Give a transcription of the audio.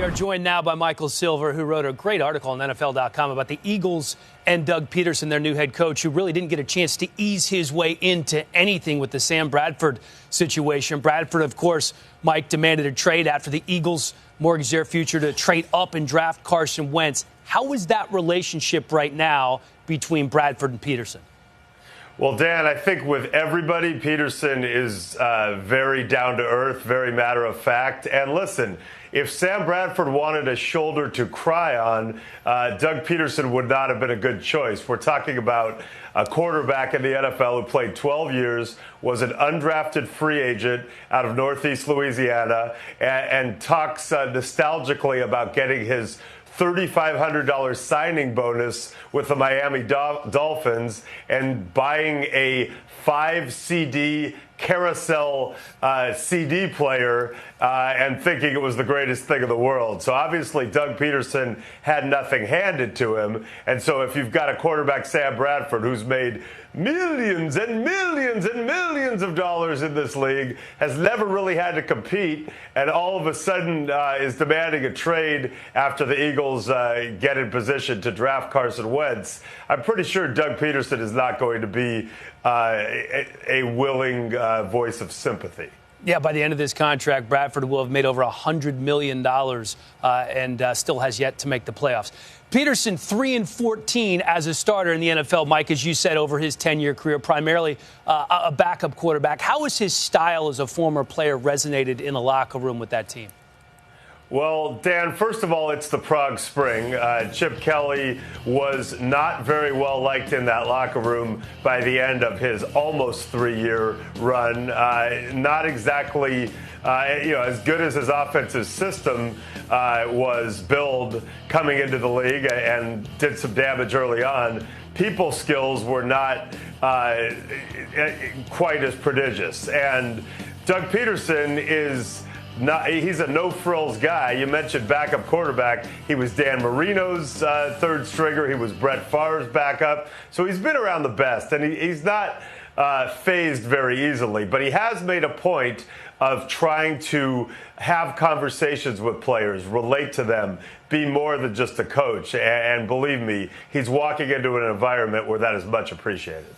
are joined now by Michael Silver, who wrote a great article on NFL.com about the Eagles and Doug Pederson, their new head coach, who really didn't get a chance to ease his way into anything with the Sam Bradford situation. Bradford, of course, Mike, demanded a trade after the Eagles mortgaged their future to trade up and draft Carson Wentz. How is that relationship right now between Bradford and Pederson? Well, Dan, I think with everybody, Pederson is very down to earth, very matter of fact. And listen, if Sam Bradford wanted a shoulder to cry on, Doug Pederson would not have been a good choice. We're talking about a quarterback in the NFL who played 12 years, was an undrafted free agent out of Northeast Louisiana, and talks nostalgically about getting his $3,500 signing bonus with the Miami Dolphins and buying a 5 CD carousel CD player and thinking it was the greatest thing in the world. So obviously Doug Pederson had nothing handed to him. And so if you've got a quarterback, Sam Bradford, who's made millions and millions and millions of dollars in this league, has never really had to compete, and all of a sudden is demanding a trade after the Eagles get in position to draft Carson Wentz, I'm pretty sure Doug Pederson is not going to be a willing voice of sympathy. Yeah, by the end of this contract, Bradford will have made over $100 million and still has yet to make the playoffs. Pederson, 3-14 as a starter in the NFL, Mike, as you said, over his 10-year career, primarily a backup quarterback. How has his style as a former player resonated in the locker room with that team? Well, Dan, first of all, it's the Prague Spring. Chip Kelly was not very well liked in that locker room by the end of his almost 3-year run. Not exactly as good as his offensive system was billed coming into the league and did some damage early on. People skills were not quite as prodigious. And Doug Pederson is he's a no-frills guy. You mentioned backup quarterback. He was Dan Marino's third stringer. He was Brett Favre's backup. So he's been around the best, and he's not phased very easily. But he has made a point of trying to have conversations with players, relate to them, be more than just a coach. And believe me, he's walking into an environment where that is much appreciated.